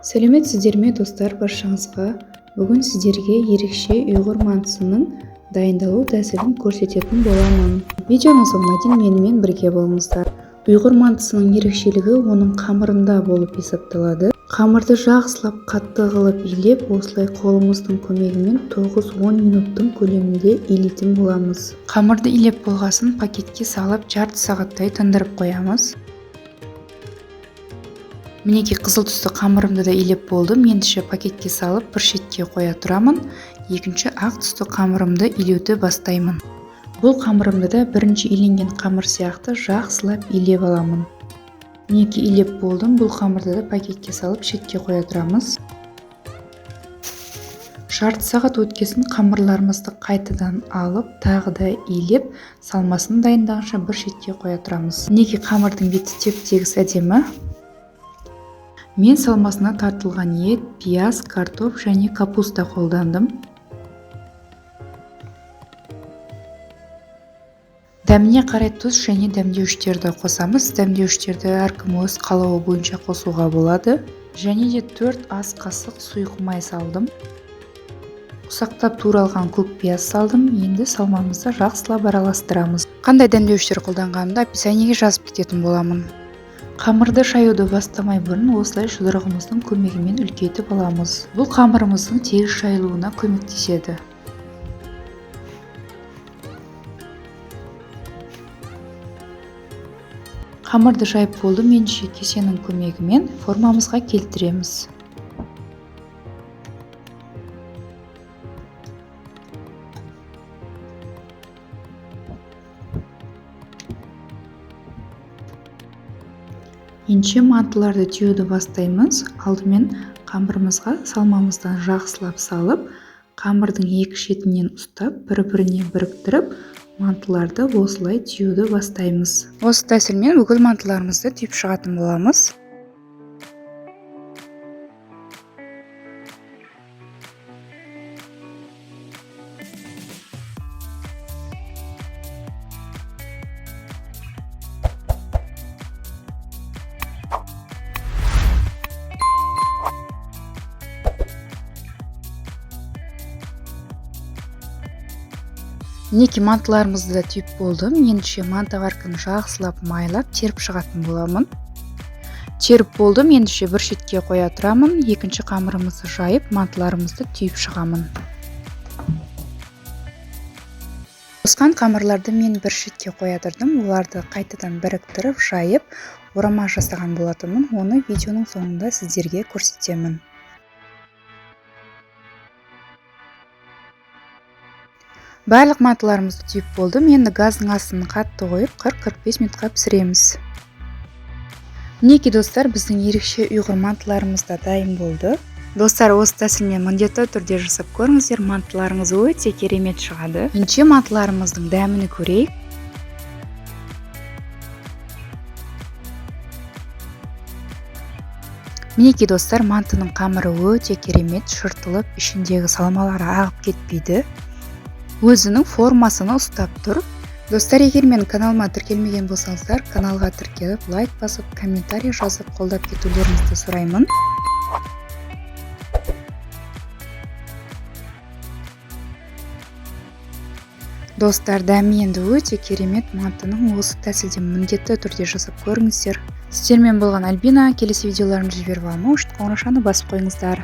Сәлеметсіздер ме достар, баршаңызға бүгін сіздерге ерекше ұйғыр мантысының дайындалу тәсілін көрсететін боламын. Видеоның соңына дейін менімен бірге болыңыздар. Ұйғыр мантысының ерекшелігі оның қамырында болып есепталады. Қамырды жақсылап қатты қылып илеп, осылай қолымыздың көмегімен 9-10 минуттың көлемінде илейтін боламыз. Қамырды илеп болғасын пакетке салып жарты сағаттай тындырып қоямыз. Мінекей қызыл түсті қамырымды да илеп болдым. Ендеше пакетке салып бір шетке қоя тұрамын. Екінші ақ түсті қамырымды илеуді бастаймын. Бұл қамырымды да бірінші иленген қамыр сияқты жақсылап илеп аламын. Мінекей илеп болдым. Бұл қамырды да пакетке салып шетке қоя тұрамыз. Жарты сағат өткесін қамырларымызды қайтадан алып, тағы да илеп, салмасын дайындағанша бір шетке қоя тұрамыз. Мінекей қамырдың беті теп-тегіс әдемі. Мен салмасына тартылған ет, пияз, картоп және капуста қолдандым. Дәміне қарай тұз және дәмдеуіштерді қосамыз. Дәмдеуіштерді әркім өз қалауы бойынша қосуға болады. Және де 4 ас қасық сұйық май салдым. Ұсақтап туралған көк пияз салдым. Енді салмамызды жақсылап араластырамыз. Қандай дәмдеуіштер қолданғанымды описаниеге жазып кететін боламын. Қамырды шаюды бастамай бұрын осылай жұдырығымыздың көмегімен үлкейтіп аламыз. Бұл қамырымыздың тегіс шайылуына көмектеседі. Қамырды жайып болдым. Ендеше кесенің көмегімен формамызға келтіреміз. Ендеше мантыларды түйуді бастаймыз. Алдымен қамырымызға салмамыздан жақсылап салып, қамырдың екі шетінен ұстап, бір-біріне біріктіріп, мантыларды осылай түйуді бастаймыз. Осы тәсілмен бүкіл мантыларымызды түйіп шығатын боламыз. Мінекей мантыларымызды да түйіп болдым. Ендеше манты арқын жақсылап майлап теріп шығатын боламын. Теріп болдым. Ендеше бір шетке қоя тұрамын. Екінші қамырымызды жайып, мантыларымызды түйіп шығамын. Қосқан қамырларды мен бір шетке қоя тұрдым. Оларды қайтадан біріктіріп, жайып, орама жасаған болатынмын. Оны видеоның соңында сіздерге көрсетемін. Барлық мантыларымызды түйіп болдым. Енді газдың астын қатты қойып 40-45 минутқа пісіреміз. Мінекей достар, біздің ерекше ұйғыр мантыларымыз да дайын болды. Достар, осы тәсілмен міндетті түрде жасап көріңіздер. Мантыларыңыз өте керемет шығады. Ендеше мантыларымыздың дәмін көрейік. Мінекей достар, мантының қамыры өте керемет, шыртылып, ішіндегі салмалары ағып кетпейді. Өзінің формасını ұстап тұр. Достар, егер мен каналыма тіркелмеген болсаңыздар, каналға тіркеліп, лайк басып, комментарий жазып, қолдап кетулеріңізді сұраймын. Достар, дәмі енді өте керемет. Мантының осы тәсілден міндетті түрде жасап көріңіздер. Сіздермен болған Альбина. Келесі видеоларымды жіберіп алмау үшін қоңырау басып қойыңыздар.